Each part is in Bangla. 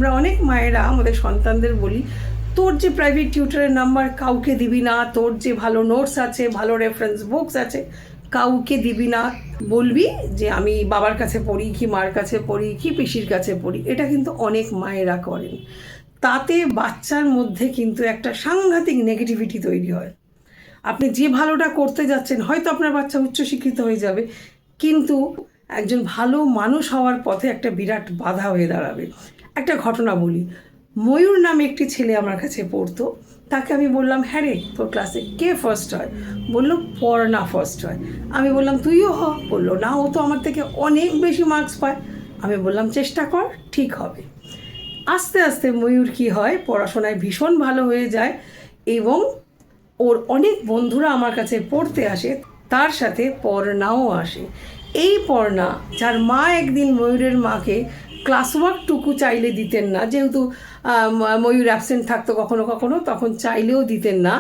আমরা অনেক মায়েরা আমাদের সন্তানদের বলি, তোর যে প্রাইভেট টিউটরের নাম্বার কাউকে দিবি না, তোর যে ভালো নোটস আছে, ভালো রেফারেন্স বুকস আছে, কাউকে দিবি না, বলবি যে আমি বাবার কাছে পড়ি কি মার কাছে পড়ি কি পিসির কাছে পড়ি। এটা কিন্তু অনেক মায়েরা করেন। তাতে বাচ্চার মধ্যে কিন্তু একটা সাংঘাতিক নেগেটিভিটি তৈরি হয়। আপনি যে ভালোটা করতে যাচ্ছেন, হয়তো আপনার বাচ্চা উচ্চশিক্ষিত হয়ে যাবে, কিন্তু একজন ভালো মানুষ হওয়ার পথে একটা বিরাট বাধা হয়ে দাঁড়াবে। একটা ঘটনা বলি, ময়ূর নামে একটি ছেলে আমার কাছে পড়তো। তাকে আমি বললাম, হ্যাঁ রে, তোর ক্লাসে কে ফার্স্ট হয়? বললো পড়না ফার্স্ট হয়। আমি বললাম তুইও হ। বললো না, ও তো আমার থেকে অনেক বেশি মার্কস পায়। আমি বললাম চেষ্টা কর, ঠিক হবে। আস্তে আস্তে ময়ূর কি হয়, পড়াশোনায় ভীষণ ভালো হয়ে যায় এবং ওর অনেক বন্ধুরা আমার কাছে পড়তে আসে, তার সাথে পর্ণাও আসে। এই পর্ণা, যার মা একদিন ময়ূরের মাকে ক্লাস ওয়ার্কটুকু চাইলে দিতেন না, যেহেতু ময়ূর অ্যাবসেন্ট থাকতো কখনো কখনো, তখন চাইলেও দিতেন না,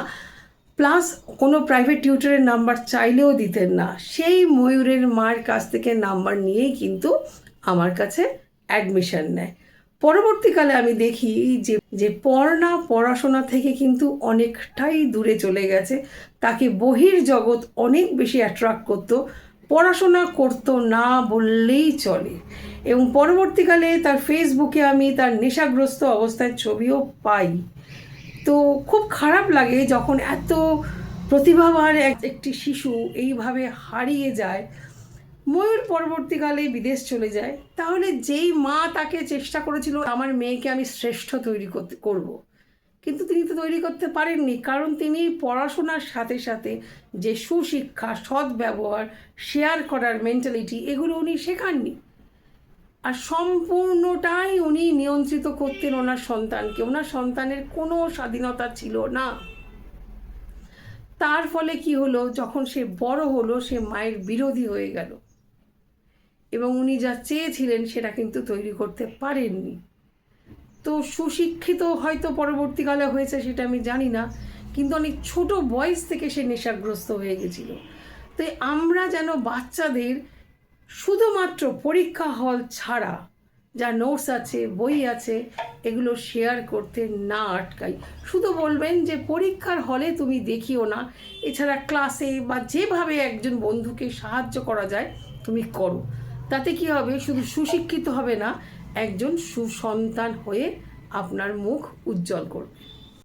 প্লাস কোনো প্রাইভেট টিউটরের নাম্বার চাইলেও দিতেন না, সেই ময়ূরের মায়ের কাছ থেকে নাম্বার নিয়েই কিন্তু আমার কাছে অ্যাডমিশন নেয়। পরবর্তীকালে আমি দেখি যে যে পড়না পড়াশোনা থেকে কিন্তু অনেকটাই দূরে চলে গেছে, তাকে বহির্জগৎ অনেক বেশি অ্যাট্রাক্ট করতো, পড়াশোনা করতো না বললেই চলে। এবং পরবর্তীকালে তার ফেসবুকে আমি তার নেশাগ্রস্ত অবস্থায় ছবিও পাই। তো খুব খারাপ লাগে যখন এত প্রতিভাবান একটি শিশু এইভাবে হারিয়ে যায়। ময়ূর পরবর্তীকালে বিদেশ চলে যায়। তাহলে যেই মা তাকে চেষ্টা করেছিল আমার মেয়েকে আমি শ্রেষ্ঠ তৈরি করব, কিন্তু তিনি তো তৈরি করতে পারেননি, কারণ তিনি পড়াশোনার সাথে সাথে যে সুশিক্ষা, সৎ ব্যবহার, শেয়ার করার মেন্টালিটি, এগুলো উনি শেখাননি। আর সম্পূর্ণটাই উনি নিয়ন্ত্রিত করতেন ওনার সন্তানকে। ওনার সন্তানের কোনো স্বাধীনতা ছিল না। তার ফলে কি হলো, যখন সে বড় হলো সে মায়ের বিরোধী হয়ে গেল এবং উনি যা চেয়েছিলেন সেটা কিন্তু তৈরি করতে পারেননি। তো সুশিক্ষিত হয়তো পরবর্তীকালে হয়েছে সেটা আমি জানি না, কিন্তু অনেক ছোট বয়স থেকে সে নেশাগ্রস্ত হয়ে গেছিল। তো আমরা যেন বাচ্চাদের শুধুমাত্র পরীক্ষা হল ছাড়া যা নোটস আছে, বই আছে, এগুলো শেয়ার করতে না আটকাই। শুধু বলবেন যে পরীক্ষার হলে তুমি দেখিও না, এছাড়া ক্লাসে বা যেভাবে একজন বন্ধুকে সাহায্য করা যায় তুমি করো। তাতে কি হবে, শুধু সুশিক্ষিত হবে না, একজন সুসন্তান হয়ে আপনার মুখ উজ্জ্বল করবে।